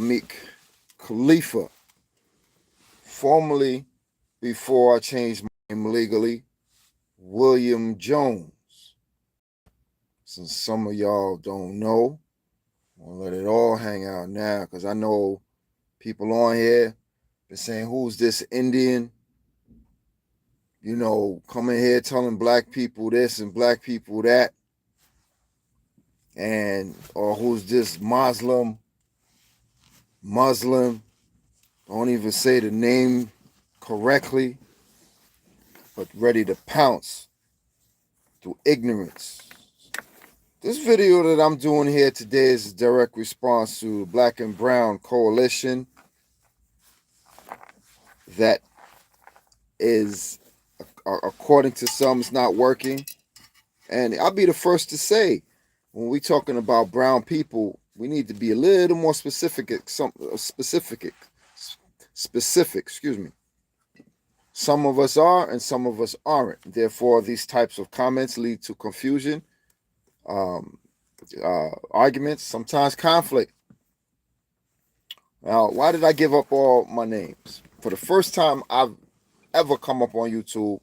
Lamik Khalifa, formerly, before I changed my name legally, William Jones. Since some of y'all don't know, I'm gonna let it all hang out now because I know people on here been saying, "Who's this Indian?" Coming here telling black people this and black people that, and or who's this Muslim? Don't even say the name correctly, but ready to pounce through ignorance. This video that I'm doing here today is a direct response to the Black and Brown Coalition that is, according to some, is not working. And I'll be the first to say, when we're talking about brown people, we need to be a little more specific. Excuse me. Some of us are, and some of us aren't. Therefore, these types of comments lead to confusion, arguments, sometimes conflict. Now, why did I give up all my names? For the first time I've ever come up on YouTube,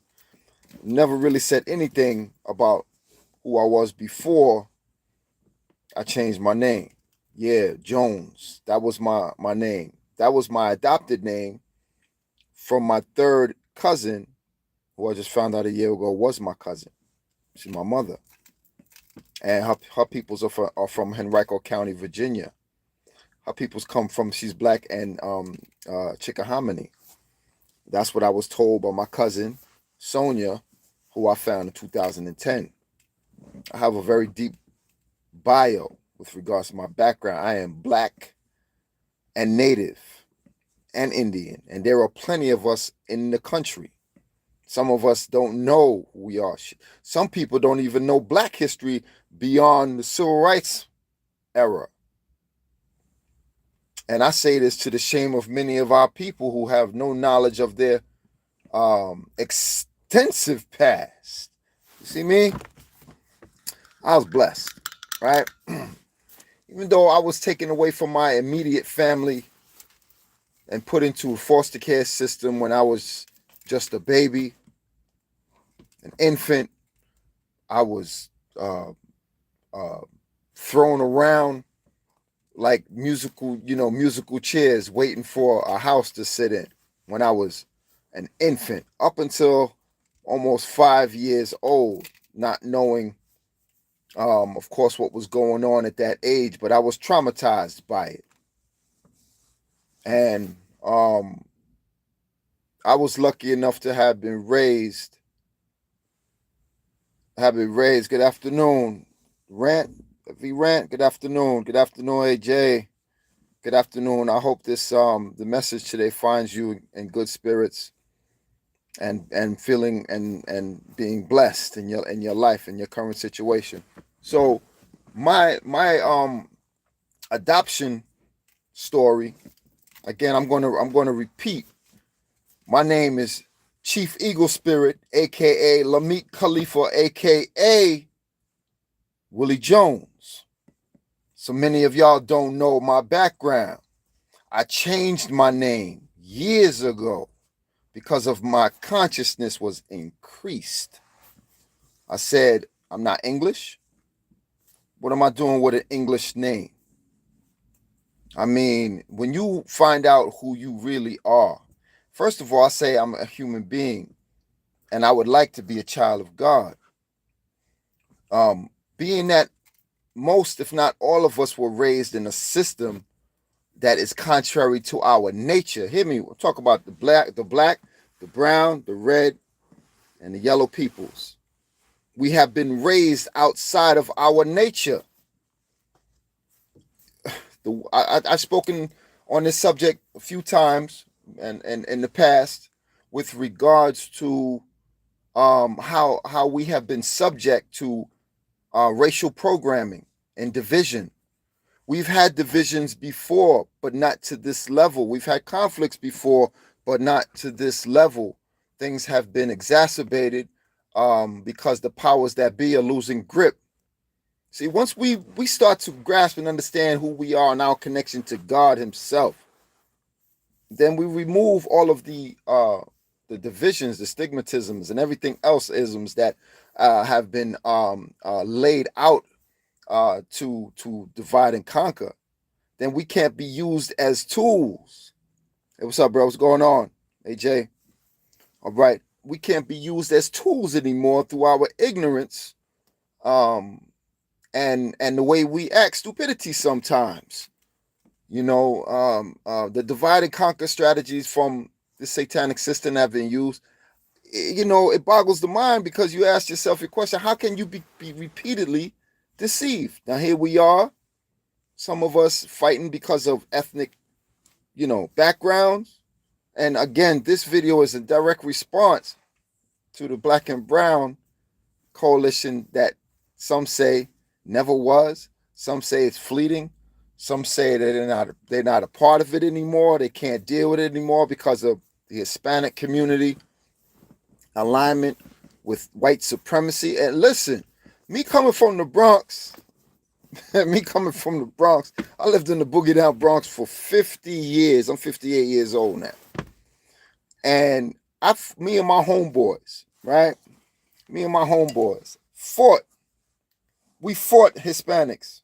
never really said anything about who I was before I changed my name. Yeah, Jones. That was my name. That was my adopted name from my third cousin, who I just found out a year ago was my cousin. She's my mother. And her peoples are from Henrico County, Virginia. Her peoples come from, she's black and Chickahominy. That's what I was told by my cousin, Sonia, who I found in 2010. I have a very deep bio with regards to my background. I am black and native and Indian, and there are plenty of us in the country. Some of us don't know who we are. Some people don't even know black history beyond the civil rights era. And I say this to the shame of many of our people who have no knowledge of their extensive past. You see me? I was blessed, right? Even though I was taken away from my immediate family and put into a foster care system when I was just a baby, an infant, I was thrown around like musical chairs waiting for a house to sit in when I was an infant, up until almost 5 years old, not knowing, of course, what was going on at that age, but I was traumatized by it. And I was lucky enough to have been raised. Good afternoon, Rant. Good afternoon. Good afternoon, AJ. Good afternoon. I hope this the message today finds you in good spirits and feeling and being blessed in your life, in your current situation. So my adoption story, again, I'm gonna repeat. My name is Chief Eagle Spirit, aka Lamik Khalifa, aka Willie Jones. So many of y'all don't know my background. I changed my name years ago because of my consciousness was increased. I said, I'm not English. What am I doing with an English name? I mean, when you find out who you really are, first of all, I say I'm a human being and I would like to be a child of God. Being that most, if not all of us, were raised in a system that is contrary to our nature. Hear me, we'll talk about the black, the brown, the red, and the yellow peoples. We have been raised outside of our nature. I've spoken on this subject a few times and in the past with regards to how we have been subject to racial programming and division. We've had divisions before, but not to this level. We've had conflicts before, but not to this level. Things have been exacerbated because the powers that be are losing grip. See, once we start to grasp and understand who we are and our connection to God Himself, then we remove all of the divisions, the stigmatisms, and everything else isms that have been laid out to divide and conquer. Then we can't be used as tools. Hey, what's up, bro? What's going on? Hey, Jay. All right. We can't be used as tools anymore through our ignorance, and the way we act, stupidity sometimes. The divide and conquer strategies from the satanic system have been used. It boggles the mind, because you ask yourself your question: how can you be repeatedly deceived? Now here we are, some of us fighting because of ethnic, backgrounds. And again, this video is a direct response to the Black and Brown coalition that some say never was, some say it's fleeting, some say that they're not a part of it anymore. They can't deal with it anymore because of the Hispanic community alignment with white supremacy. And listen, me coming from the Bronx, I lived in the Boogie Down Bronx for 50 years. I'm 58 years old now. And me and my homeboys, right? Me and my homeboys fought. We fought Hispanics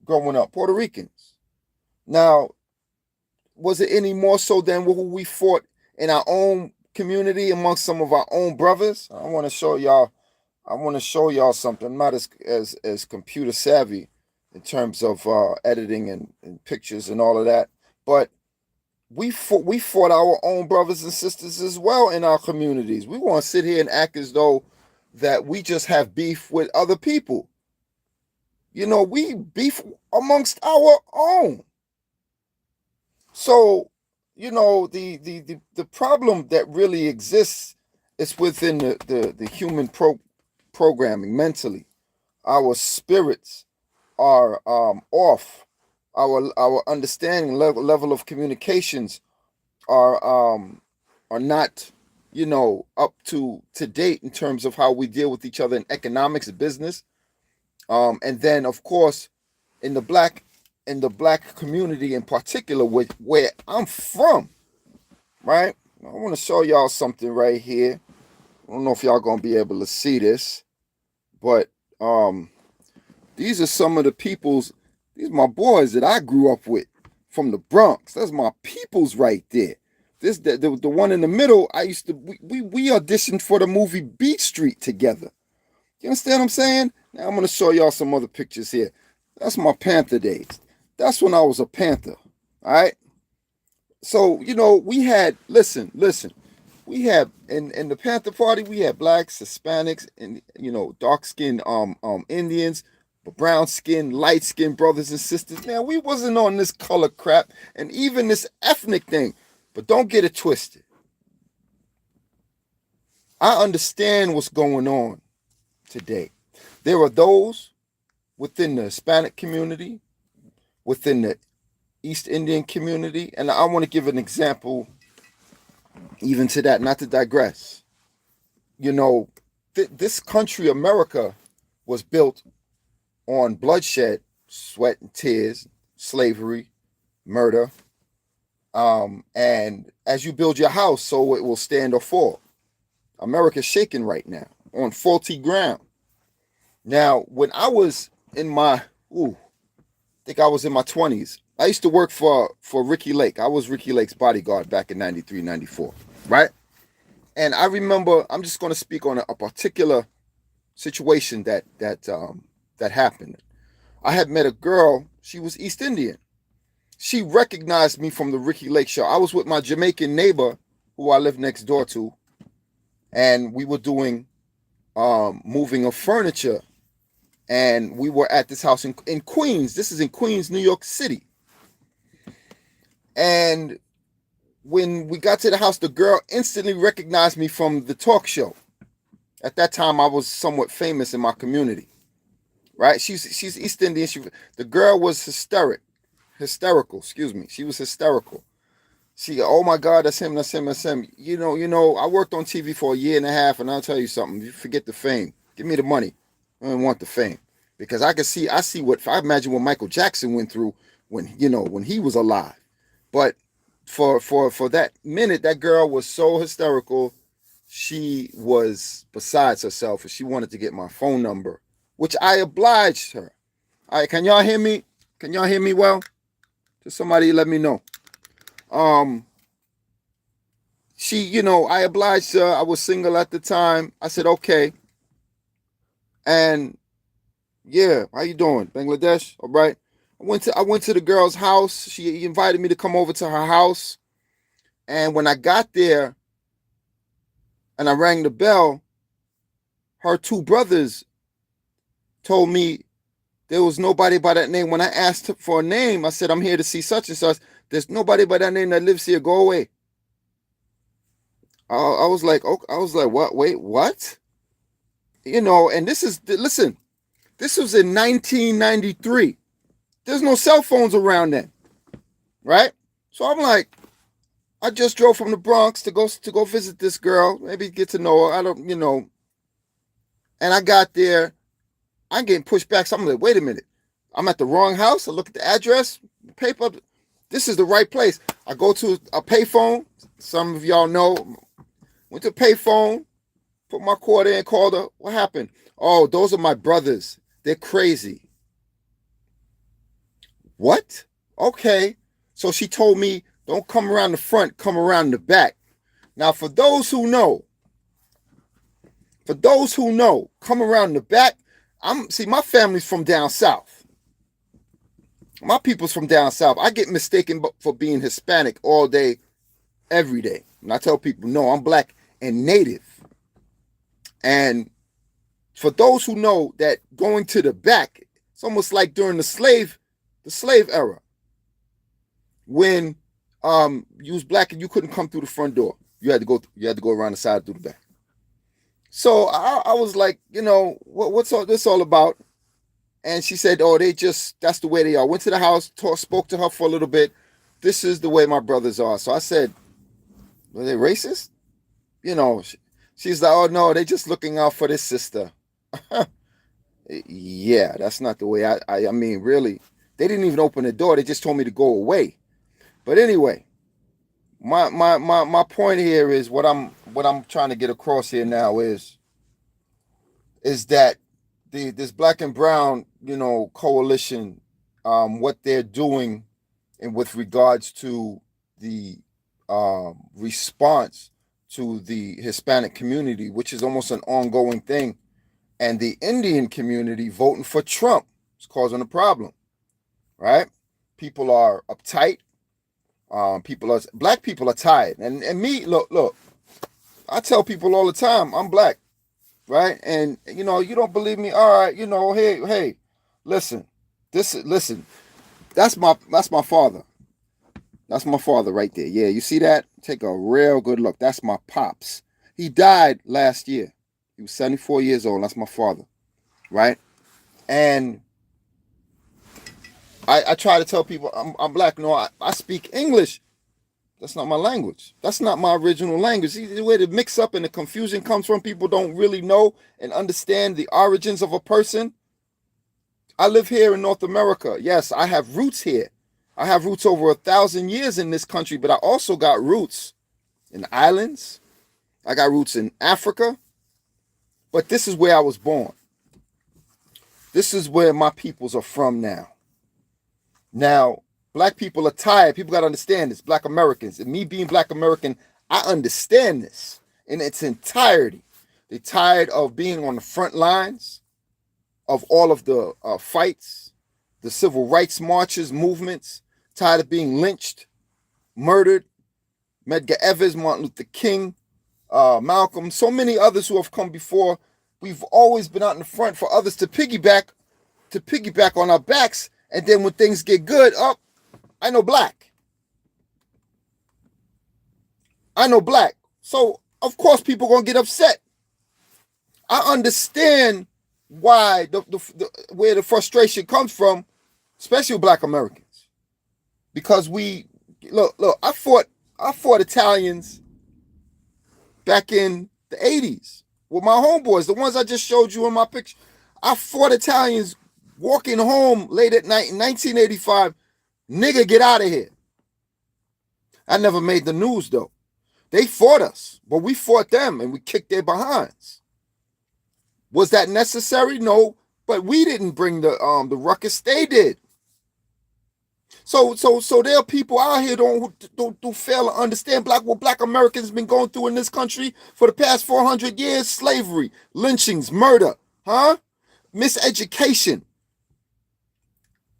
growing up, Puerto Ricans. Now, was it any more so than who we fought in our own community amongst some of our own brothers? I want to show y'all something. I'm not as computer savvy in terms of editing and pictures and all of that, but we fought our own brothers and sisters as well in our communities. We want to sit here and act as though that we just have beef with other people. We beef amongst our own. So, the problem that really exists is within the human programming mentally. Our spirits are off. Our understanding level of communications are not up to date in terms of how we deal with each other in economics, business, and then of course in the black community in particular, where I'm from, right? I want to show y'all something right here. I don't know if y'all gonna be able to see this, but these are some of the peoples. These are my boys that I grew up with from the Bronx. That's my peoples right there. The one in the middle, we auditioned for the movie Beat Street together. You understand what I'm saying? Now I'm going to show y'all some other pictures here. That's my Panther days. That's when I was a Panther. All right? So, we had, listen. We had, in the Panther Party, we had blacks, Hispanics, and, dark-skinned Indians, brown-skinned, light-skinned brothers and sisters. Man, we wasn't on this color crap and even this ethnic thing. But don't get it twisted. I understand what's going on today. There are those within the Hispanic community, within the East Indian community, and I want to give an example even to that, not to digress. This country, America, was built on bloodshed, sweat and tears, slavery, murder, and as you build your house, so it will stand or fall. America's shaking right now on faulty ground. Now, when I was in my, I think I was in my 20s, I used to work for Ricky Lake. I was Ricky Lake's bodyguard back in 93, 94, right? And I remember, I'm just going to speak on a particular situation that happened. I had met a girl, she was East Indian. She recognized me from the Ricky Lake show. I was with my Jamaican neighbor who I lived next door to, and we were doing moving of furniture, and we were at this house in Queens. This is in Queens, New York City. And when we got to the house, the girl instantly recognized me from the talk show. At that time, I was somewhat famous in my community, right? She's East Indian. The girl was hysterical. She was hysterical. Oh my God, that's him. I worked on TV for a year and a half, and I'll tell you something. You forget the fame. Give me the money. I don't want the fame. because I see what I imagine what Michael Jackson went through when when he was alive. But for that minute, that girl was so hysterical. She was besides herself, and she wanted to get my phone number, which I obliged her. All right, can y'all hear me? Can y'all hear me well? Just somebody let me know. I obliged her. I was single at the time. I said, okay. And yeah, how you doing? Bangladesh? All right. I went to the girl's house. She invited me to come over to her house. And when I got there and I rang the bell, her two brothers told me there was nobody by that name. When I asked for a name, I said, I'm here to see such and such. There's nobody by that name that lives here. Go away. I was like, okay. I was like, what? Wait, what? And listen, this was in 1993. There's no cell phones around then, right? So I'm like, I just drove from the Bronx to go visit this girl, maybe get to know her. I don't, and I got there. I'm getting pushed back. So I'm like, wait a minute. I'm at the wrong house. I look at the address, paper. This is the right place. I go to a payphone. Some of y'all know. Went to a payphone, put my quarter in, called her. What happened? Oh, those are my brothers. They're crazy. What? Okay. So she told me, don't come around the front, come around the back. Now, for those who know, come around the back. My family's from down south. My people's from down south. I get mistaken for being Hispanic all day, every day. And I tell people, no, I'm black and native. And for those who know that going to the back, it's almost like during the slave era, when you was black and you couldn't come through the front door. You had to go around the side through the back. So I was like, what's all this all about? And she said, oh, that's the way they are. Went to the house, spoke to her for a little bit. This is the way my brothers are. So I said, were they racist? She's like, oh no, they just looking out for this sister. Yeah, that's not the way I mean, really. They didn't even open the door. They just told me to go away. But anyway, my point here is what I'm trying to get across here now is that this black and brown, coalition, what they're doing and with regards to the response to the Hispanic community, which is almost an ongoing thing, and the Indian community voting for Trump is causing a problem, right? People are uptight. Black people are tired. And me, look, I tell people all the time, I'm black, right? And, you don't believe me. All right, hey, listen, that's my father. That's my father right there. Yeah, you see that? Take a real good look. That's my pops. He died last year. He was 74 years old. That's my father, right? And I try to tell people I'm black. No, I speak English. That's not my language. That's not my original language. The way the mix up and the confusion comes from, people don't really know and understand the origins of a person. I live here in North America. Yes, I have roots here. I have roots over 1,000 years in this country, but I also got roots in the islands. I got roots in Africa. But this is where I was born. This is where my peoples are from now. Now, black people are tired. People got to understand this. Black Americans. And me being black American, I understand this in its entirety. They're tired of being on the front lines of all of the fights, the civil rights marches, movements. Tired of being lynched, murdered. Medgar Evers, Martin Luther King, Malcolm, so many others who have come before. We've always been out in the front for others to piggyback on our backs. And then when things get good, I know black. So, of course, people going to get upset. I understand why where the frustration comes from, especially with black Americans. Because look, I fought Italians back in the 80s with my homeboys, the ones I just showed you in my picture. I fought Italians walking home late at night in 1985, nigga, get out of here. I never made the news though. They fought us, but we fought them and we kicked their behinds. Was that necessary? No, but we didn't bring the ruckus. They did. So there are people out here don't fail to understand what Black Americans been going through in this country for the past 400 years: slavery, lynchings, murder, miseducation.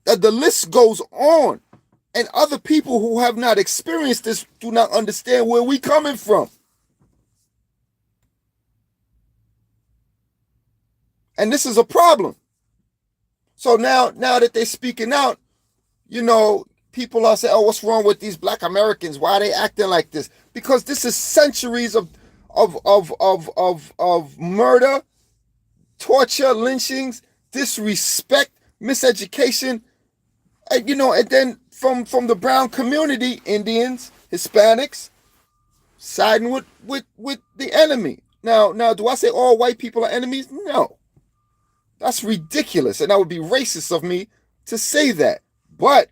The list goes on, and other people who have not experienced this do not understand where we coming from. And this is a problem. So now that they're speaking out, people are saying, "Oh, what's wrong with these Black Americans? Why are they acting like this?" Because this is centuries of murder, torture, lynchings, disrespect, miseducation, and then from the brown community, Indians, Hispanics, siding with the enemy. Now, do I say all white people are enemies? No, that's ridiculous, and that would be racist of me to say that. But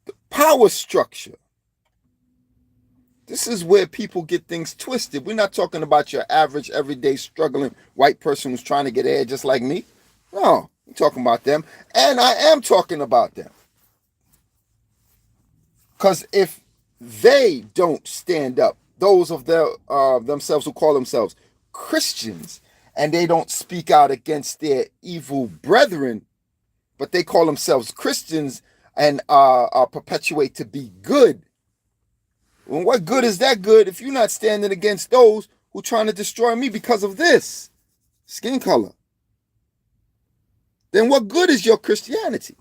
the power structure, this is where people get things twisted. We're not talking about your average, everyday, struggling white person who's trying to get ahead just like me. No, I'm talking about them. And I am talking about them. Because if they don't stand up, those of themselves who call themselves Christians, and they don't speak out against their evil brethren, but they call themselves Christians and perpetuate to be good. Well, what good is that good if you're not standing against those who are trying to destroy me because of this skin color? Then what good is your Christianity?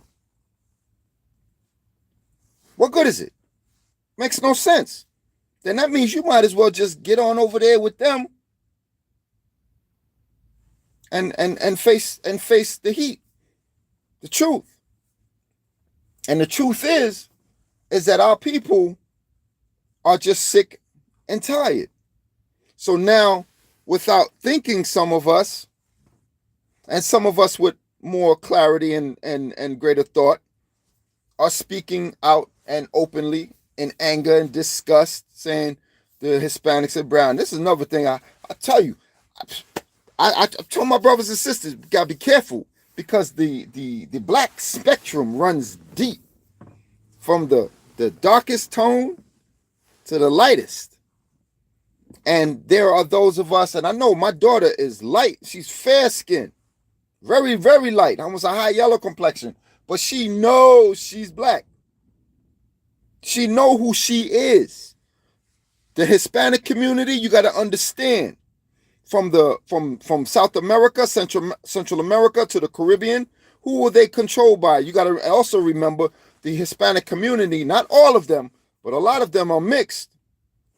What good is it? Makes no sense. Then that means you might as well just get on over there with them and face the heat, the truth. And the truth is that our people are just sick and tired. So now, without thinking, some of us, and some of us with more clarity and greater thought, are speaking out and openly in anger and disgust, saying the Hispanics are brown. This is another thing I tell you. I told my brothers and sisters, gotta be careful, because the black spectrum runs deep from the darkest tone to the lightest. And there are those of us, and I know my daughter is light. She's fair skinned, very, very light, almost a high yellow complexion, but she knows she's black. She know who she is. The Hispanic community, you got to understand, from South America, Central America to the Caribbean, who were they controlled by? You got to also remember the Hispanic community, not all of them, but a lot of them are mixed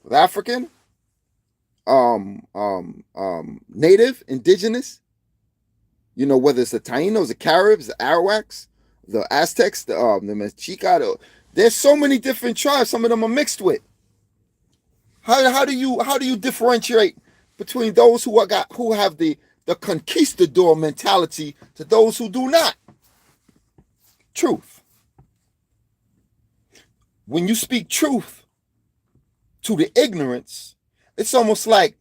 with African, native, indigenous, whether it's the Tainos, the Caribs, the Arawaks, the Aztecs, the Mexica. There's so many different tribes. Some of them are mixed with. How do you differentiate between those who have the conquistador mentality to those who do not? Truth. When you speak truth to the ignorance, it's almost like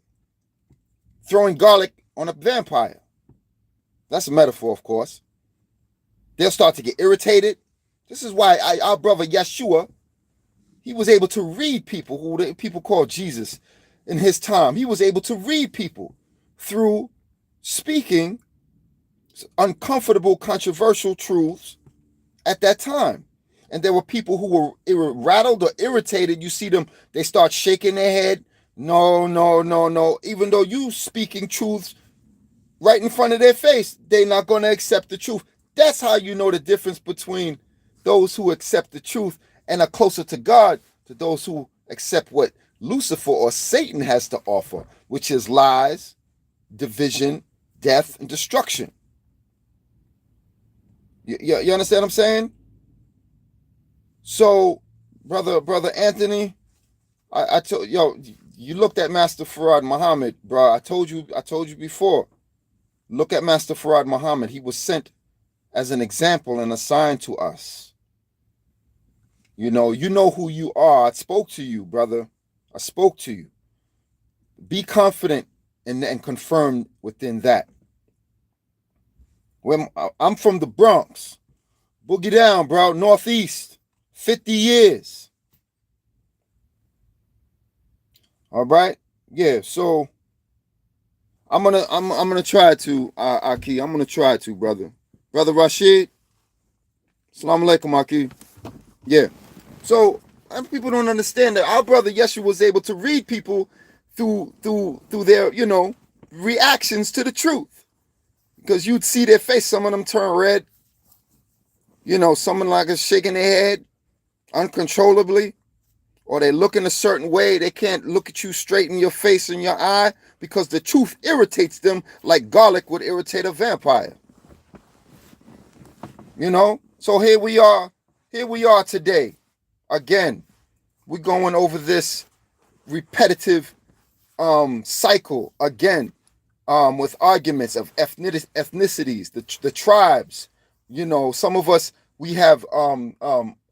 throwing garlic on a vampire. That's a metaphor, of course. They'll start to get irritated. This is why our brother Yeshua, he was able to read people who people call Jesus in his time. He was able to read people through speaking uncomfortable, controversial truths at that time. And there were people who were rattled or irritated. You see them, they start shaking their head. No. Even though you speaking truths right in front of their face, they're not going to accept the truth. That's how you know the difference between those who accept the truth and are closer to God to those who accept what Lucifer or Satan has to offer, which is lies, division, death, and destruction. You understand what I'm saying? So, brother Anthony, I told you looked at Master Farad Muhammad, bro. I told you before. Look at Master Farad Muhammad. He was sent as an example and a sign to us. You know who you are. I spoke to you, brother. I spoke to you. Be confident and confirmed within that. When I'm from the Bronx, boogie down, bro, Northeast, 50 years. All right, yeah. So I'm gonna try to, Aki. I'm gonna try to, brother Rashid. Assalamu alaikum, Aki. Yeah. So people don't understand that our brother Yeshua was able to read people through their reactions to the truth, because you'd see their face. Some of them turn red. Someone like us shaking their head uncontrollably, or they look in a certain way. They can't look at you straight in your face and your eye because the truth irritates them like garlic would irritate a vampire. So here we are today. Again, we're going over this repetitive cycle again, with arguments of ethnicities, the tribes. Some of us, we have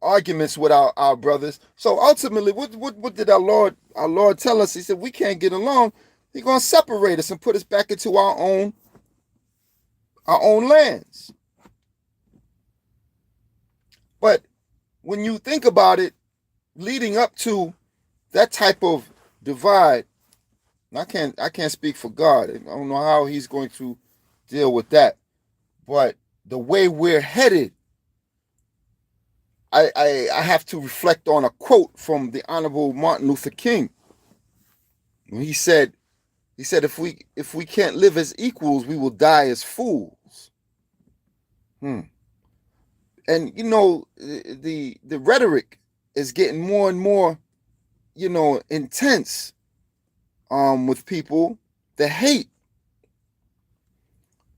arguments with our brothers. So ultimately, what did our Lord tell us? He said we can't get along. He's gonna separate us and put us back into our own lands. But when you think about it, leading up to that type of divide, I can't speak for God. I don't know how he's going to deal with that. But the way we're headed, I have to reflect on a quote from the Honorable Martin Luther King. He said if we can't live as equals, we will die as fools. And the rhetoric is getting more and more intense with people. The hate,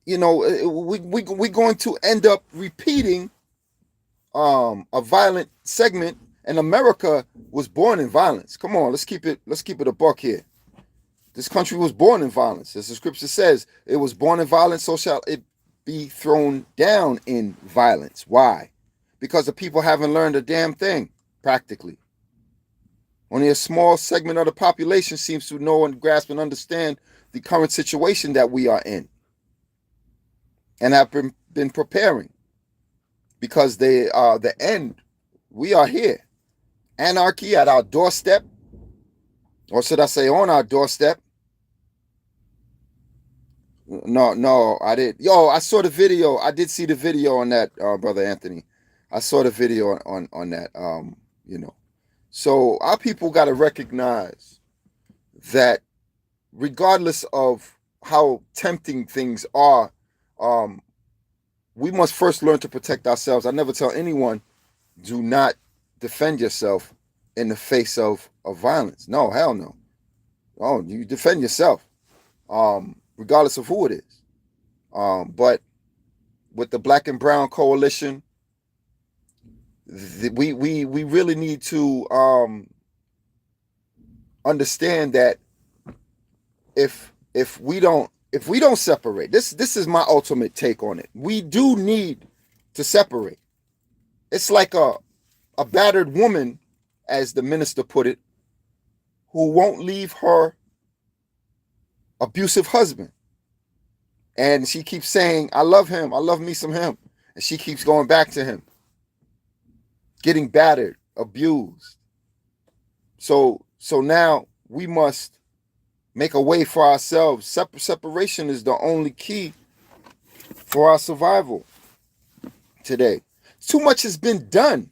we're going to end up repeating a violent segment. And America was born in violence. Come on, let's keep it a buck here. This country was born in violence. As the scripture says, it was born in violence, so shall it be thrown down in violence. Why? Because the people haven't learned a damn thing, practically. Only a small segment of the population seems to know and grasp and understand the current situation that we are in, and have been preparing, because they are the end. We are here. Anarchy at our doorstep, or should I say on our doorstep. No, I did. I saw the video. I did see the video on that, Brother Anthony. I saw the video on that, So our people got to recognize that regardless of how tempting things are, we must first learn to protect ourselves. I never tell anyone, do not defend yourself in the face of violence. No, hell no. Oh, you defend yourself, regardless of who it is. But with the Black and Brown Coalition, we really need to understand that if we don't separate, this is my ultimate take on it. We do need to separate. It's like a battered woman, as the minister put it, who won't leave her abusive husband. And she keeps saying, I love him. I love me some him. And she keeps going back to him, getting battered, abused. So now we must make a way for ourselves. Separation is the only key for our survival today. Too much has been done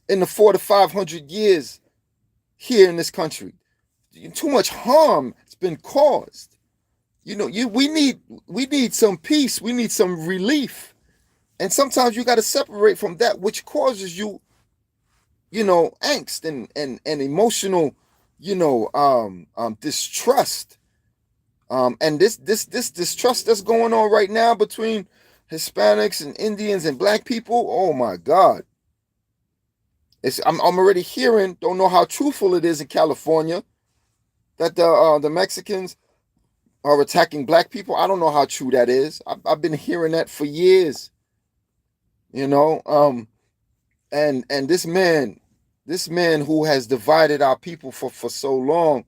in the 400 to 500 years here in this country. Too much harm has been caused. We need some peace. We need some relief. And sometimes you got to separate from that which causes you, angst and emotional, distrust. And this distrust that's going on right now between Hispanics and Indians and Black people. Oh my God. I'm already hearing, don't know how truthful it is in California, that the Mexicans are attacking black people. I don't know how true that is. I've been hearing that for years, you know. And this man who has divided our people for so long,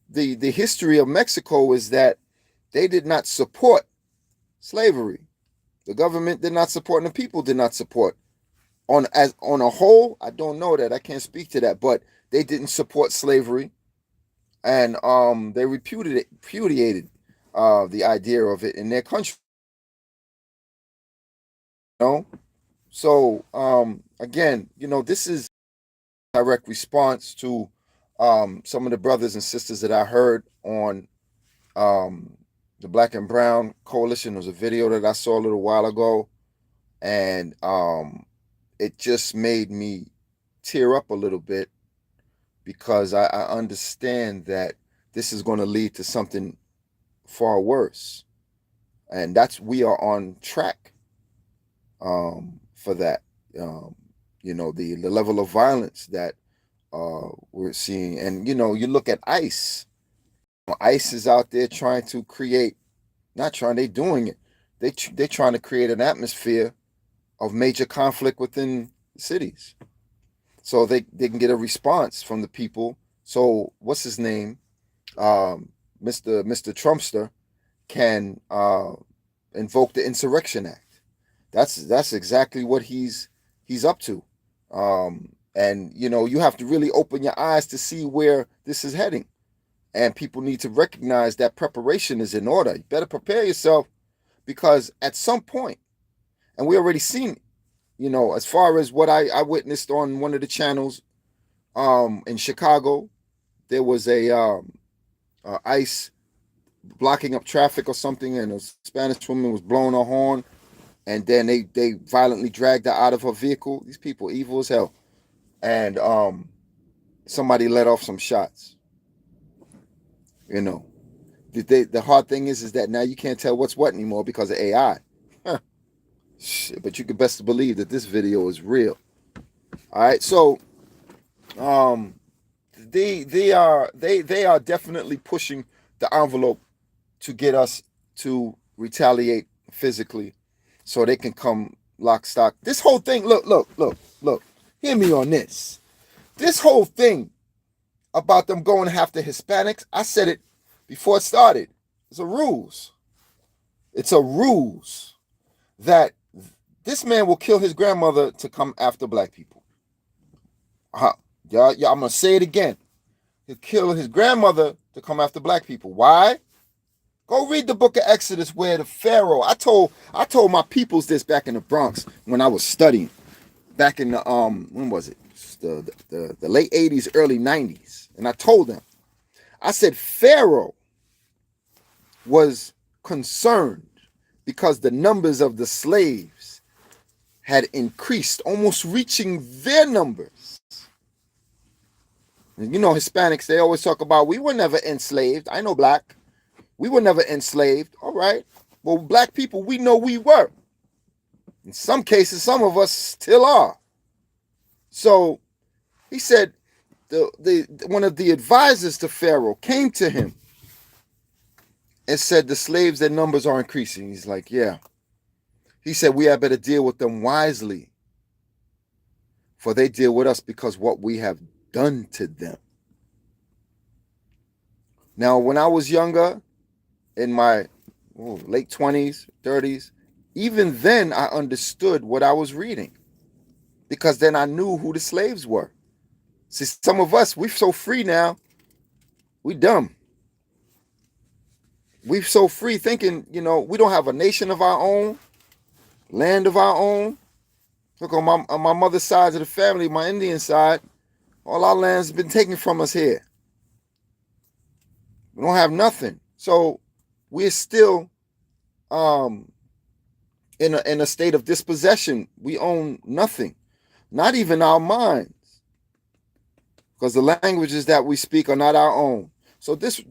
the history of Mexico is that they did not support slavery. The government did not support, and the people did not support. On a whole, I don't know that. I can't speak to that, but they didn't support slavery, and they repudiated the idea of it in their country. You know? So again, this is a direct response to some of the brothers and sisters that I heard on the Black and Brown Coalition. There was a video that I saw a little while ago, and it just made me tear up a little bit, because I understand that this is going to lead to something far worse, and we are on track for that. The level of violence that we're seeing, and you look at ICE. ICE is out there trying to create, not trying, they doing it. They're trying to create an atmosphere of major conflict within cities, so they can get a response from the people. So what's his name, Mr. Trumpster, can invoke the Insurrection Act. That's exactly what he's up to. And you have to really open your eyes to see where this is heading, and people need to recognize that preparation is in order. You better prepare yourself, because at some point, and we already seen, as far as what I witnessed on one of the channels in Chicago, there was a ICE blocking up traffic or something, and a Spanish woman was blowing her horn, and then they violently dragged her out of her vehicle. These people evil as hell. And somebody let off some shots. The hard thing is that now you can't tell what's what anymore because of AI. Shit, but you can best believe that this video is real. All right, so they are definitely pushing the envelope to get us to retaliate physically, so they can come lock stock. This whole thing, look, hear me on this. This whole thing about them going after Hispanics, I said it before it started. It's a ruse. It's a ruse that this man will kill his grandmother to come after black people. Yeah, I'm gonna say it again. He'll kill his grandmother to come after black people. Why? Go read the book of Exodus, where the Pharaoh. I told my peoples this back in the Bronx when I was studying. Back in the when was it? The late 80s, early 90s. And I told them, I said Pharaoh was concerned because the numbers of the slaves had increased, almost reaching their numbers. And Hispanics, they always talk about, we were never enslaved. I know black. We were never enslaved. All right. Well, black people, we know we were. In some cases, some of us still are. So he said one of the advisors to Pharaoh came to him and said, the slaves, their numbers are increasing. He's like, yeah. He said, we had better deal with them wisely, for they deal with us because what we have done to them. Now, when I was younger, in my late 20s, 30s, even then I understood what I was reading, because then I knew who the slaves were. See, some of us, we're so free now, we dumb. We're so free thinking, we don't have a nation of our own, land of our own. Look, on my mother's side of the family, my Indian side, all our land's been taken from us here. We don't have nothing. So we're still in a state of dispossession. We own nothing, not even our minds, because the languages that we speak are not our own. So this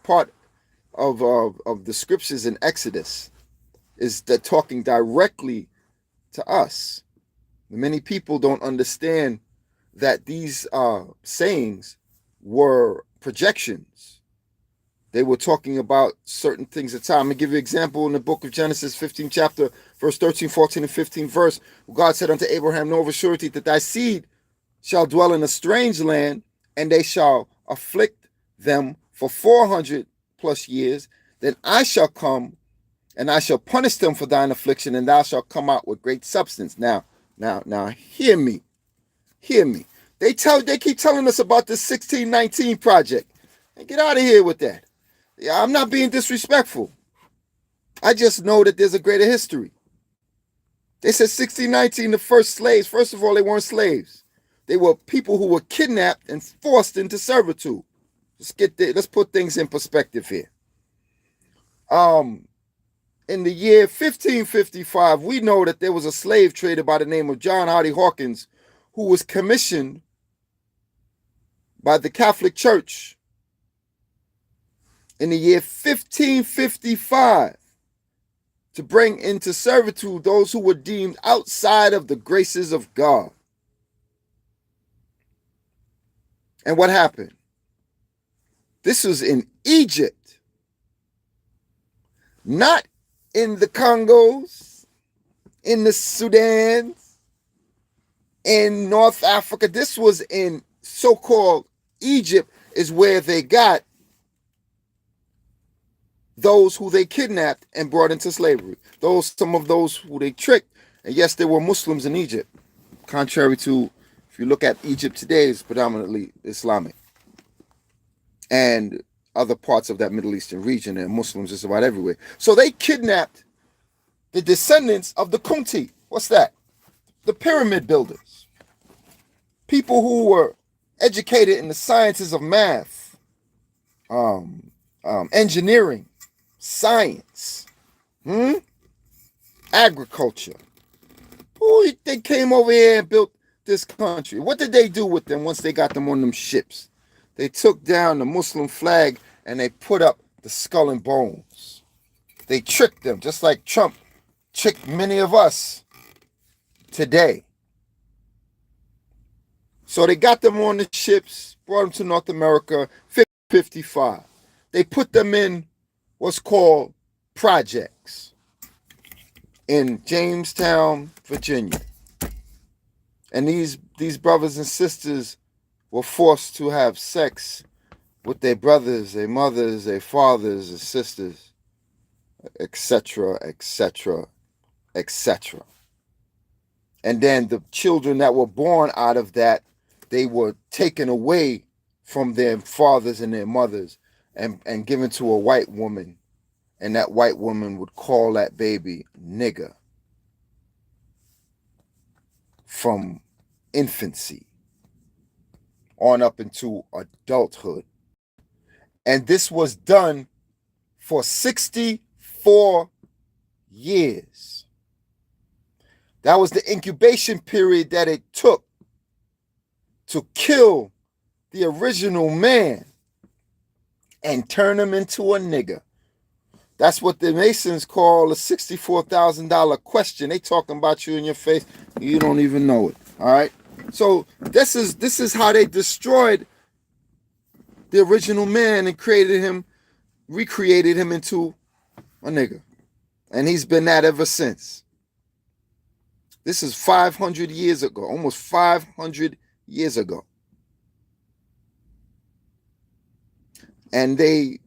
part of the scriptures in Exodus is that talking directly to us. Many people don't understand that these sayings were projections. They were talking about certain things at the time. I'm going to give you an example in the book of Genesis, 15th chapter, verse 13, 14, and 15 verse. God said unto Abraham, know of a surety that thy seed shall dwell in a strange land, and they shall afflict them for 400 plus years. Then I shall come, and I shall punish them for thine affliction, and thou shalt come out with great substance. Now, hear me. Hear me. They keep telling us about this 1619 project. And get out of here with that. Yeah, I'm not being disrespectful. I just know that there's a greater history. They said 1619, the first slaves. First of all, they weren't slaves. They were people who were kidnapped and forced into servitude. Let's put things in perspective here. In the year 1555, we know that there was a slave trader by the name of John Hardy Hawkins who was commissioned by the Catholic Church in the year 1555 to bring into servitude those who were deemed outside of the graces of God. And what happened? This was in Egypt, not in the Congos, in the Sudan, in North Africa. This was in so-called Egypt, is where they got those who they kidnapped and brought into slavery. Some of those who they tricked. And yes, there were Muslims in Egypt. Contrary to, if you look at Egypt today, it's predominantly Islamic. And other parts of that Middle Eastern region, and Muslims just about everywhere. So they kidnapped the descendants of the Kunti. What's that? The pyramid builders. People who were educated in the sciences of math, engineering, science, agriculture. Ooh, they came over here and built this country. What did they do with them once they got them on them ships? They took down the Muslim flag and they put up the skull and bones. They tricked them, just like Trump tricked many of us today. So they got them on the ships, brought them to North America, 55. They put them in what's called projects in Jamestown, Virginia. And these brothers and sisters were forced to have sex with their brothers, their mothers, their fathers, and sisters, etc., etc., etc. And then the children that were born out of that, they were taken away from their fathers and their mothers and given to a white woman. And that white woman would call that baby nigger from infancy on up into adulthood. And this was done for 64 years. That was the incubation period that it took to kill the original man and turn him into a nigger. That's what the Masons call a $64,000 question. They talking about you in your face. You don't even know it. All right. So this is how they destroyed the original man and recreated him into a nigger. And he's been that ever since. This is 500 years ago, almost 500 years ago. And they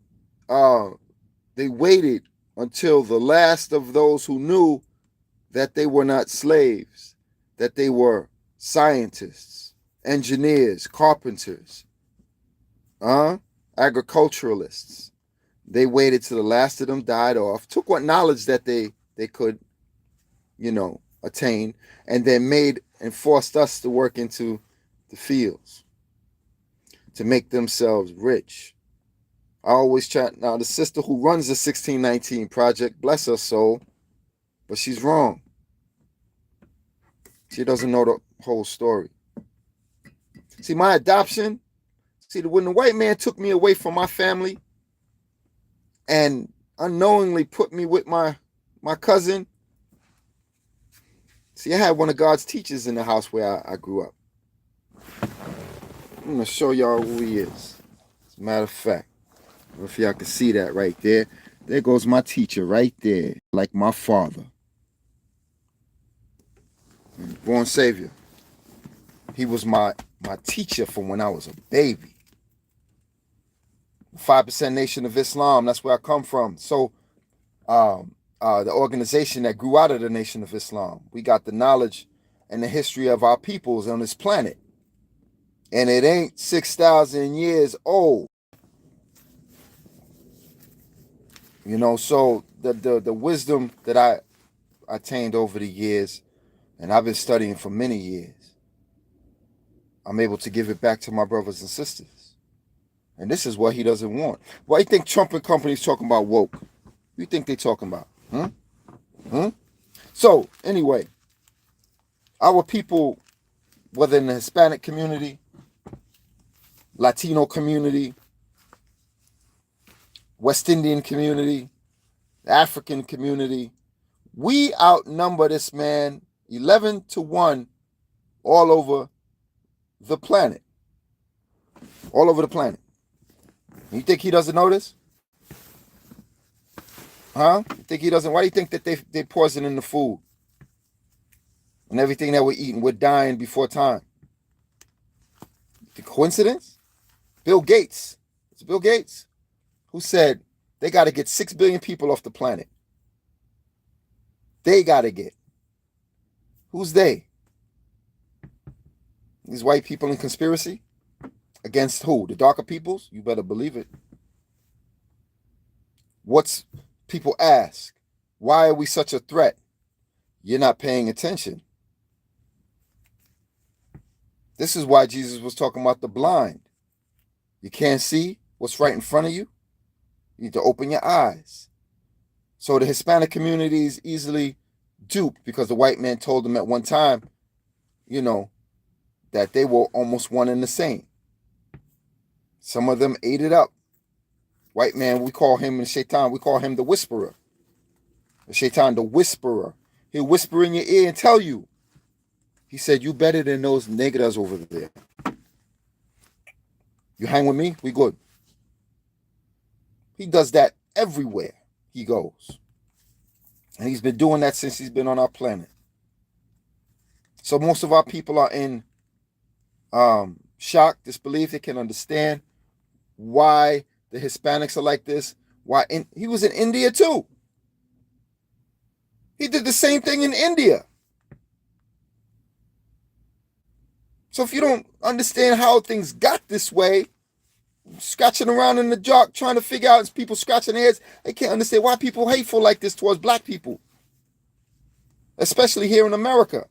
waited until the last of those who knew that they were not slaves, that they were scientists, engineers, carpenters, agriculturalists. They waited till the last of them died off, took what knowledge that they could, attain, and then made and forced us to work into the fields to make themselves rich. I always try. Now, the sister who runs the 1619 project, bless her soul, but she's wrong. She doesn't know the whole story. See, my adoption, when the white man took me away from my family and unknowingly put me with my cousin, see, I had one of God's teachers in the house where I grew up. I'm going to show y'all who he is. As a matter of fact. If y'all can see that right there. There goes my teacher right there, like my father. Born Savior. He was my teacher from when I was a baby. 5% Nation of Islam, that's where I come from. So the organization that grew out of the Nation of Islam. We got the knowledge and the history of our peoples on this planet. And it ain't 6,000 years old. You know, so the wisdom that I attained over the years, and I've been studying for many years, I'm able to give it back to my brothers and sisters. And this is what he doesn't want. Why do you think Trump and company's talking about woke? What do you think they talking about? So, anyway, our people, whether in the Hispanic community, Latino community, West Indian community, African community, we outnumber this man 11-1 all over the planet. All over the planet. You think he doesn't know this? Huh? You think he doesn't? Why do you think that they poison in the food? And everything that we're eating, we're dying before time. The coincidence? Bill Gates. It's Bill Gates who said they got to get 6 billion people off the planet. They got to get. Who's they? These white people in conspiracy? Against who? The darker peoples? You better believe it. What's people ask? Why are we such a threat? You're not paying attention. This is why Jesus was talking about the blind. You can't see what's right in front of you. You need to open your eyes. So the Hispanic community is easily duped because the white man told them at one time, you know, that they were almost one and the same. Some of them ate it up. White man, we call him in Shaitan, we call him the whisperer. The Shaitan, the whisperer. He'll whisper in your ear and tell you. He said, you better than those negras over there. You hang with me? We good. He does that everywhere he goes. And he's been doing that since he's been on our planet. So most of our people are in shock, disbelief. They can understand why the Hispanics are like this. He was in India too. He did the same thing in India. So if you don't understand how things got this way, scratching around in the dark, trying to figure out, people scratching their heads, they can't understand why people hateful like this towards black people. Especially here in America.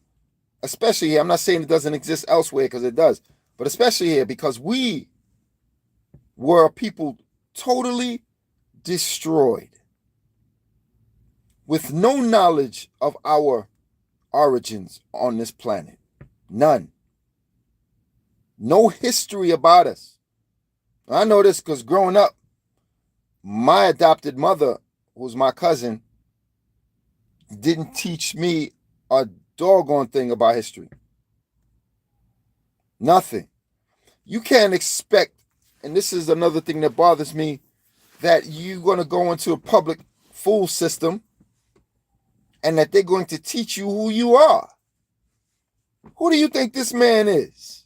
Especially here. I'm not saying it doesn't exist elsewhere, because it does. But especially here, because we were a people totally destroyed. With no knowledge of our origins on this planet. None. No history about us. I know this because growing up, my adopted mother, who's my cousin, didn't teach me a doggone thing about history. Nothing. You can't expect, and this is another thing that bothers me, that you're going to go into a public school system and that they're going to teach you who you are. Who do you think this man is?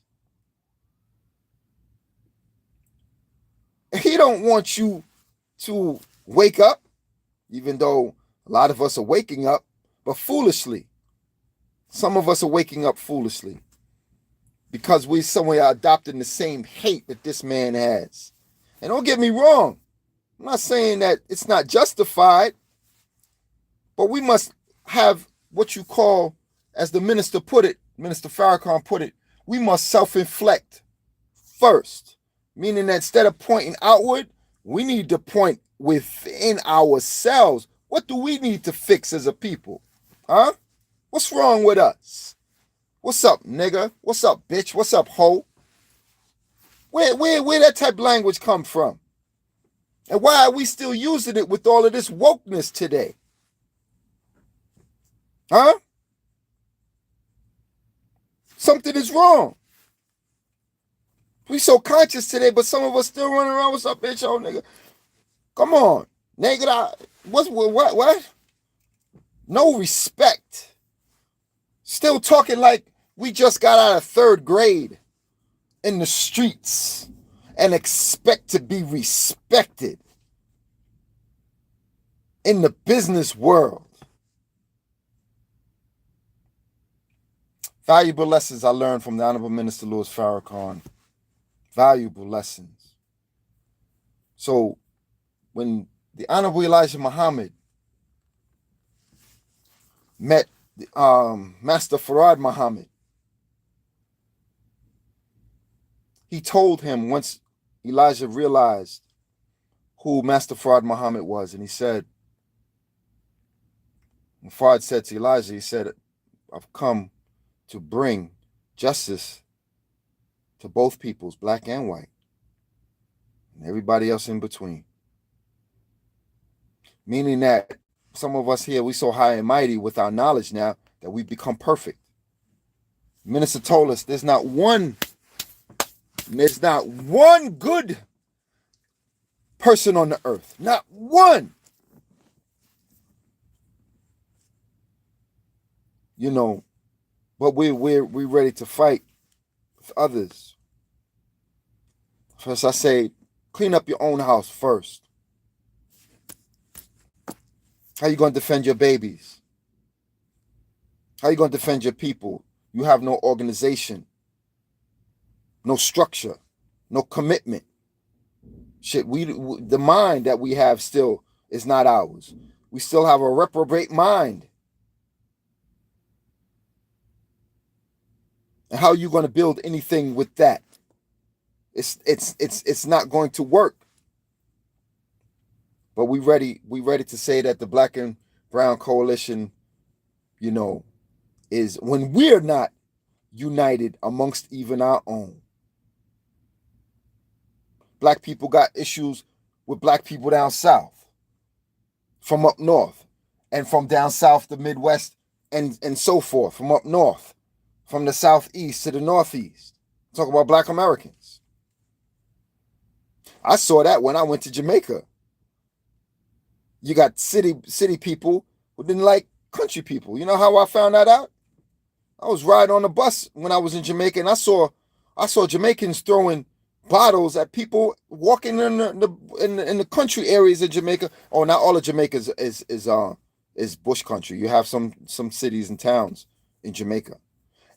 He don't want you to wake up, even though a lot of us are waking up, but foolishly. Some of us are waking up foolishly because we somewhere are adopting the same hate that this man has. And don't get me wrong, I'm not saying that it's not justified, but we must have what you call, as the minister put it, Minister Farrakhan put it, we must self-inflect first. Meaning that instead of pointing outward, we need to point within ourselves. What do we need to fix as a people? Huh? What's wrong with us? What's up, nigga? What's up, bitch? What's up, hoe? Where that type of language come from? And why are we still using it with all of this wokeness today? Huh? Something is wrong. We so conscious today, but some of us still running around, what's up, bitch, oh nigga? Come on. Naked eye. What? No respect. Still talking like we just got out of third grade in the streets and expect to be respected in the business world. Valuable lessons I learned from the Honorable Minister Louis Farrakhan. Valuable lessons. So when the Honorable Elijah Muhammad met Master Farad Muhammad, he told him, once Elijah realized who Master Farad Muhammad was, and he said, and Farad said to Elijah, he said, I've come to bring justice to both peoples, black and white, and everybody else in between. Meaning that some of us here, we so high and mighty with our knowledge now that we become perfect. The minister told us there's not one good person on the earth. Not one. You know, but we're ready to fight with others. First, I say, clean up your own house first. How you going to defend your babies? How you going to defend your people? You have no organization, no structure, no commitment. Shit, the mind that we have still is not ours. We still have a reprobate mind. And how are you going to build anything with that? It's not going to work. But we ready to say that the Black and Brown Coalition, you know, is when we're not united amongst even our own. Black people got issues with black people down south, from up north, and from down south, the Midwest, and so forth, from up north, from the southeast to the northeast. Talk about black Americans. I saw that when I went to Jamaica. You got city people who didn't like country people. You know how I found that out? I was riding on the bus when I was in Jamaica, and I saw Jamaicans throwing bottles at people walking in the country areas of Jamaica. Oh, not all of Jamaica is bush country. You have some cities and towns in Jamaica,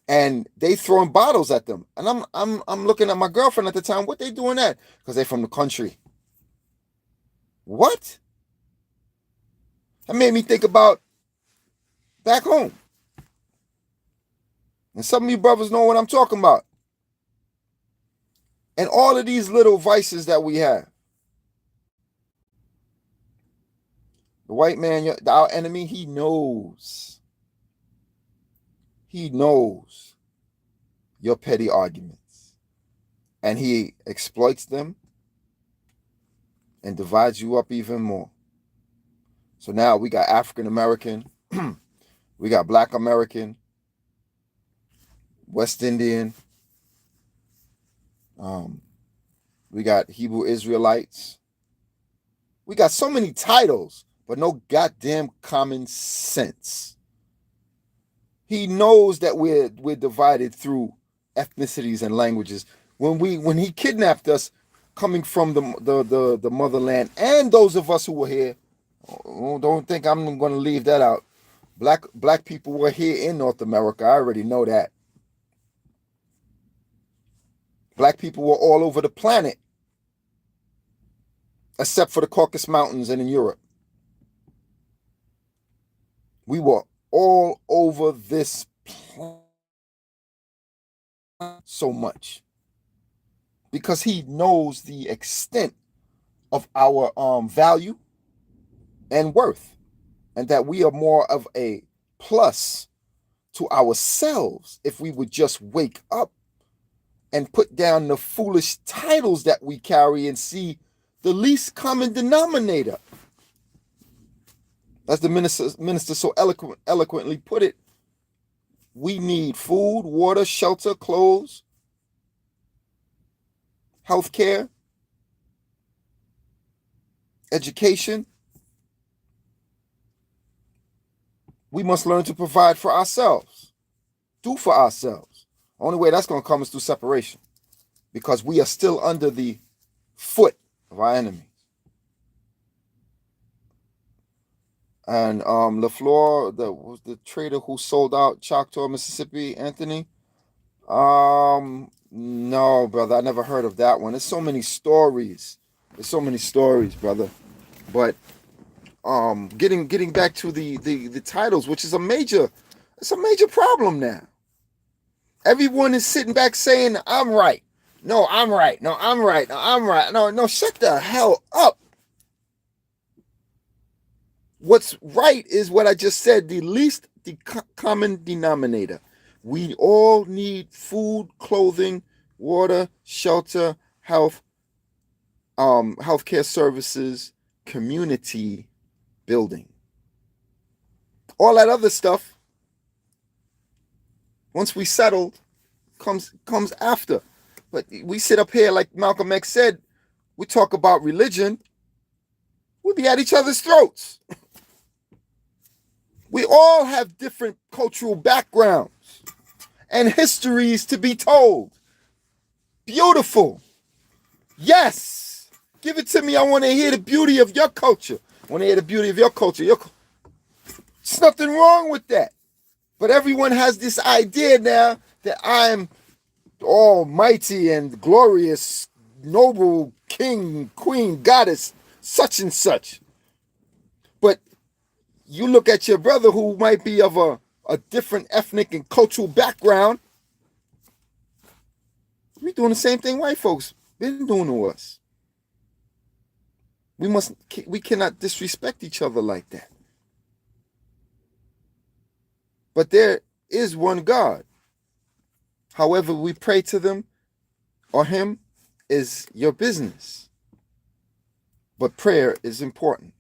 and they throwing bottles at them. And I'm looking at my girlfriend at the time. What they doing that? Because they from the country. What? That made me think about back home. And some of you brothers know what I'm talking about. And all of these little vices that we have. The white man, our enemy, he knows. He knows your petty arguments. And he exploits them and divides you up even more. So now we got African American, we got Black American, West Indian, we got Hebrew Israelites. We got so many titles, but no goddamn common sense. He knows that we're divided through ethnicities and languages. When he kidnapped us, coming from the motherland, and those of us who were here. Oh, don't think I'm going to leave that out. Black people were here in North America. I already know that. Black people were all over the planet, except for the Caucasus Mountains and in Europe. We were all over this planet so much because he knows the extent of our value and worth, and that we are more of a plus to ourselves if we would just wake up and put down the foolish titles that we carry and see the least common denominator. As the minister so eloquently put it, we need food, water, shelter, clothes, health care, education, we must learn to provide for ourselves, do for ourselves. Only way that's going to come is through separation, because we are still under the foot of our enemy. And LaFleur, was the trader who sold out Choctaw, Mississippi, Anthony. No, brother, I never heard of that one. There's so many stories. Brother. But getting back to the titles, which is it's a major problem now. Everyone is sitting back saying, I'm right. No, I'm right. No, I'm right. No, I'm right. No, shut the hell up. What's right is what I just said, the least common denominator. We all need food, clothing, water, shelter, health, healthcare services, community building. All that other stuff, once we settled, comes after. But we sit up here, like Malcolm X said, we talk about religion, we'll be at each other's throats. We all have different cultural backgrounds and histories to be told. Beautiful. Yes. Give it to me. I want to hear the beauty of your culture. I want to hear the beauty of your culture. There's nothing wrong with that. But everyone has this idea now that I'm almighty and glorious, noble king, queen, goddess, such and such. But you look at your brother who might be of a different ethnic and cultural background. We're doing the same thing white folks been doing to us. We cannot disrespect each other like that. But there is one God. However we pray to them or him is your business. But prayer is important.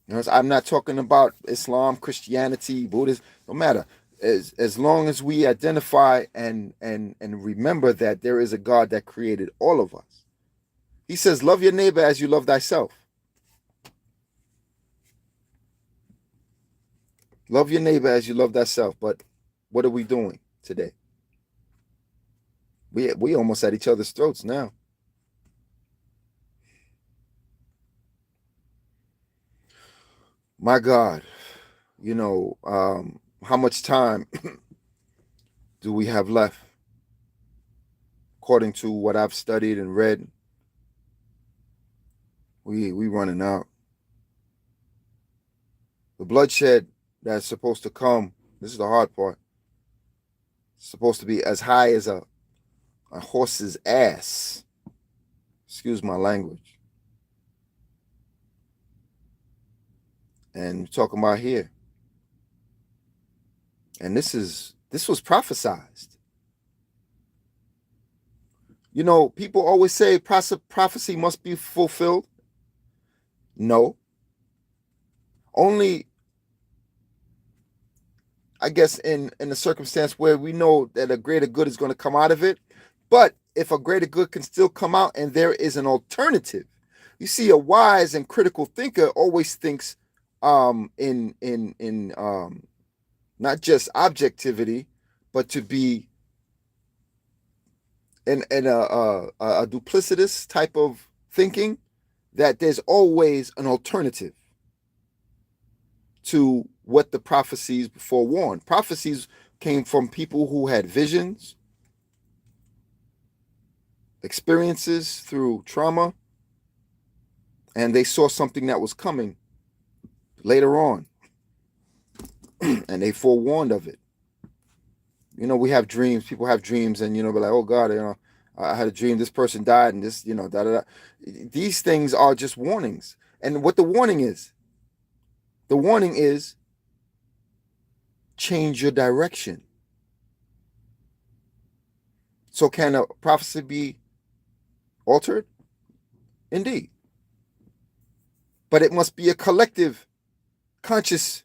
You know, I'm not talking about Islam, Christianity, Buddhism, no matter. As long as we identify and remember that there is a God that created all of us. He says, love your neighbor as you love thyself. Love your neighbor as you love thyself. But what are we doing today? We almost at each other's throats now. My God, you know, how much time do we have left? According to what I've studied and read, we running out. The bloodshed that's supposed to come, this is the hard part, it's supposed to be as high as a horse's ass. Excuse my language. And we're talking about here. And this was prophesized. You know, people always say prophecy must be fulfilled. No. Only, I guess, in a circumstance where we know that a greater good is going to come out of it. But if a greater good can still come out and there is an alternative. You see, a wise and critical thinker always thinks in not just objectivity, but to be in a duplicitous type of thinking, that there's always an alternative to what the prophecies forewarned. Prophecies came from people who had visions, experiences through trauma, and they saw something that was coming later on, and they forewarned of it. You know, we have dreams. People have dreams, and, you know, be like, oh God, you know, I had a dream. This person died, and this, you know, da da da. These things are just warnings. And what the warning is change your direction. So can a prophecy be altered? Indeed. But it must be a collective, conscious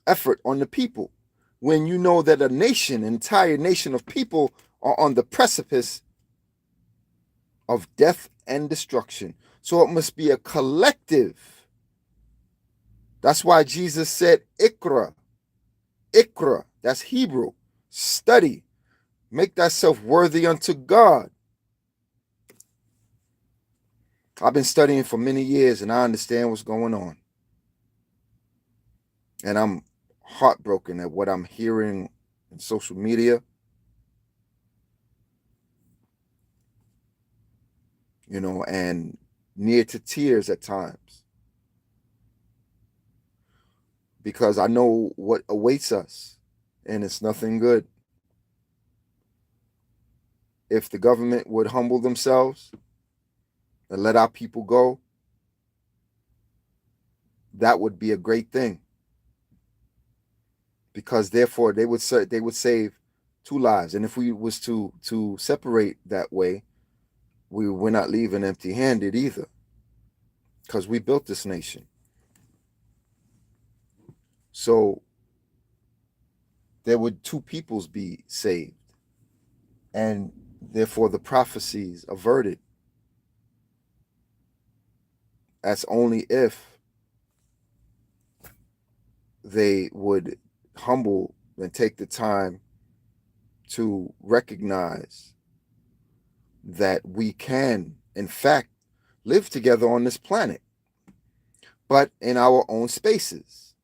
effort on the people. When you know that an entire nation of people are on the precipice of death and destruction. So it must be a collective. That's why Jesus said, Ikra. Ikra. That's Hebrew. Study. Make thyself worthy unto God. I've been studying for many years and I understand what's going on. And I'm heartbroken at what I'm hearing in social media. And near to tears at times. Because I know what awaits us, and it's nothing good. If the government would humble themselves and let our people go, that would be a great thing. Because therefore they would save 2 lives. And if we was to separate that way, we're not leaving empty-handed either. Because we built this nation. So there would 2 peoples be saved. And therefore the prophecies averted. That's only if they would humble and take the time to recognize that we can, in fact, live together on this planet, but in our own spaces.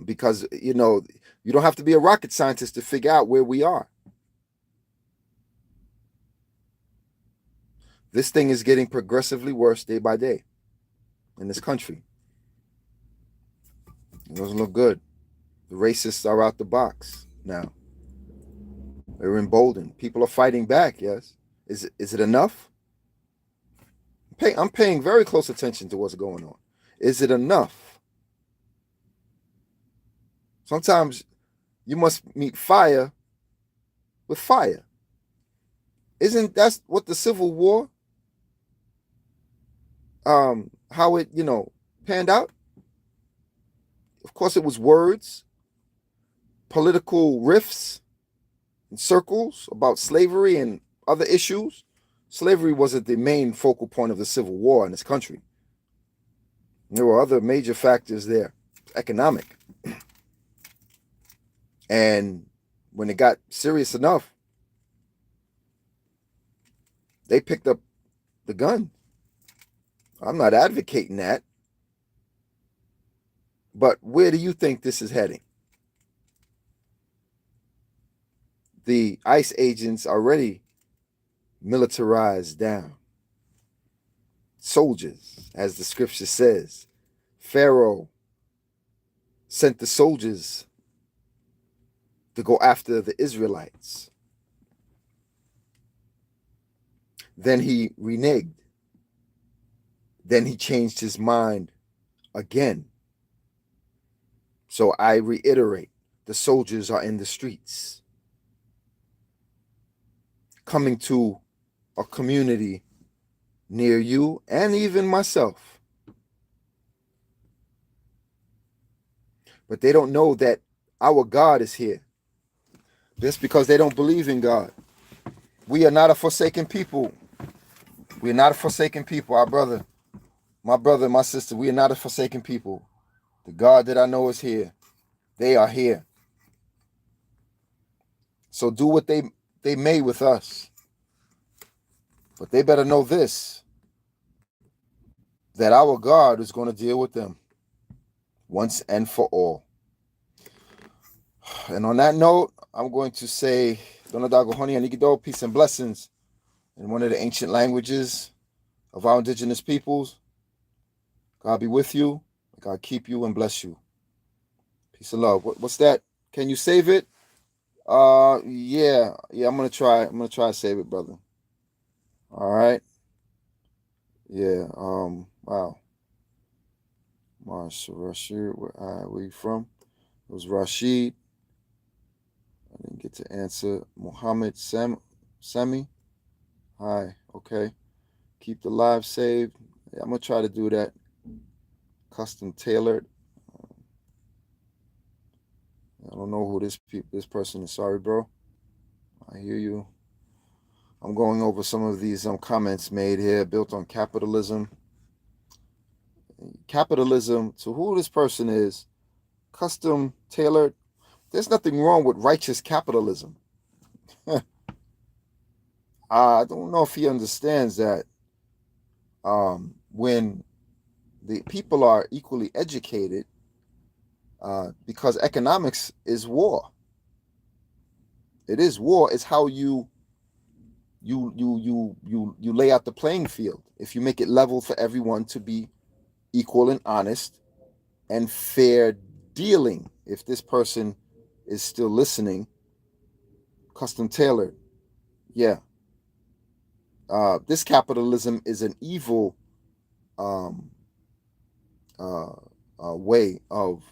Because, you don't have to be a rocket scientist to figure out where we are. This thing is getting progressively worse day by day in this country. It doesn't look good. The racists are out the box now. They're emboldened. People are fighting back, yes. Is it enough? I'm paying very close attention to what's going on. Is it enough? Sometimes you must meet fire with fire. Isn't that what the Civil War, how it, panned out? Of course, it was words, political riffs, and circles about slavery and other issues. Slavery wasn't the main focal point of the Civil War in this country. There were other major factors there, economic. And when it got serious enough, they picked up the gun. I'm not advocating that. But where do you think this is heading? The ICE agents already militarized down. Soldiers, as the scripture says. Pharaoh sent the soldiers to go after the Israelites. Then he reneged. Then he changed his mind again. So I reiterate, the soldiers are in the streets, coming to a community near you and even myself. But they don't know that our God is here. Just because they don't believe in God. We are not a forsaken people. We are not a forsaken people. My brother, my sister, we are not a forsaken people. The God that I know is here. They are here. So do what they may with us. But they better know this, that our God is going to deal with them once and for all. And on that note, I'm going to say, Donadago Honi Anigido, peace and blessings in one of the ancient languages of our indigenous peoples. God be with you. God keep you and bless you. Peace and love. What's that? Can you save it? Yeah. I'm gonna try to save it, brother. All right. Yeah. Wow. Marsh Rashid, where you from? It was Rashid. I didn't get to answer. Muhammad Semi. Hi. Okay. Keep the live saved. Yeah, I'm gonna try to do that. Custom tailored. I don't know who this person is. Sorry, bro. I hear you. I'm going over some of these comments made here, built on capitalism. Capitalism, to who this person is, custom tailored. There's nothing wrong with righteous capitalism. I don't know if he understands that when the people are equally educated, because economics is war. It is war. It's how you lay out the playing field. If you make it level for everyone to be equal and honest and fair dealing. If this person is still listening, custom tailored, yeah. This capitalism is an evil um, way of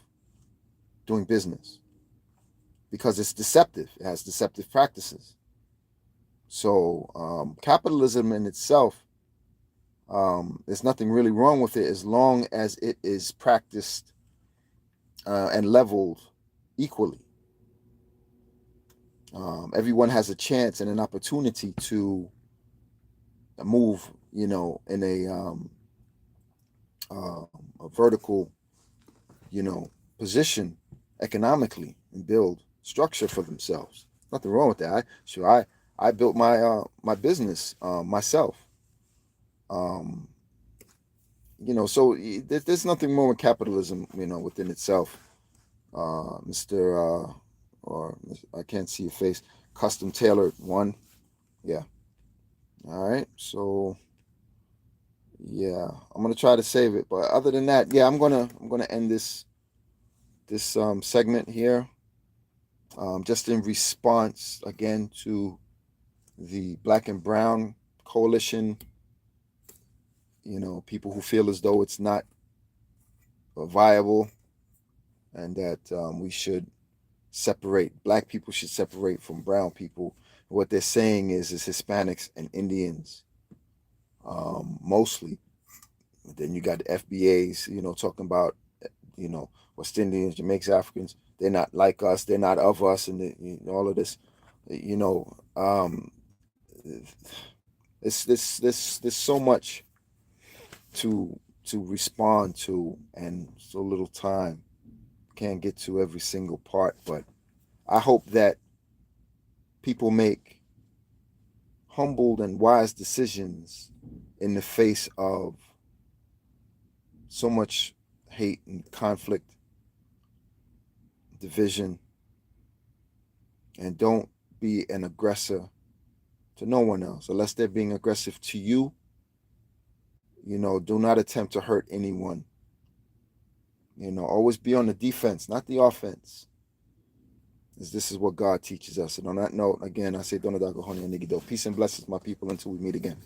doing business because it's deceptive. It has deceptive practices. So capitalism in itself, there's nothing really wrong with it as long as it is practiced and leveled equally. Everyone has a chance and an opportunity to move, in a vertical, position economically and build structure for themselves. Nothing wrong with that. I built my business myself. Um, so there's nothing wrong with capitalism, within itself. Mr. Or I can't see your face. Custom tailored one, yeah. All right, so yeah, I'm gonna try to save it, but other than that, yeah, I'm gonna end this segment here, just in response again to the Black and Brown Coalition. People who feel as though it's not viable, and that we should separate. Black people should separate from brown people. What they're saying is Hispanics and Indians, mostly. Then you got the FBAs, talking about, West Indians, Jamaicans, Africans. They're not like us. They're not of us, and all of this. You know, um, there's so much to respond to, and so little time. Can't get to every single part, but I hope that people make humbled and wise decisions in the face of so much hate and conflict, division, and don't be an aggressor to no one else unless they're being aggressive to you. Do not attempt to hurt anyone. Always be on the defense, not the offense. As this is what God teaches us. And on that note, again, I say, Donadago Honey and Nigido. Peace and blessings, my people, until we meet again.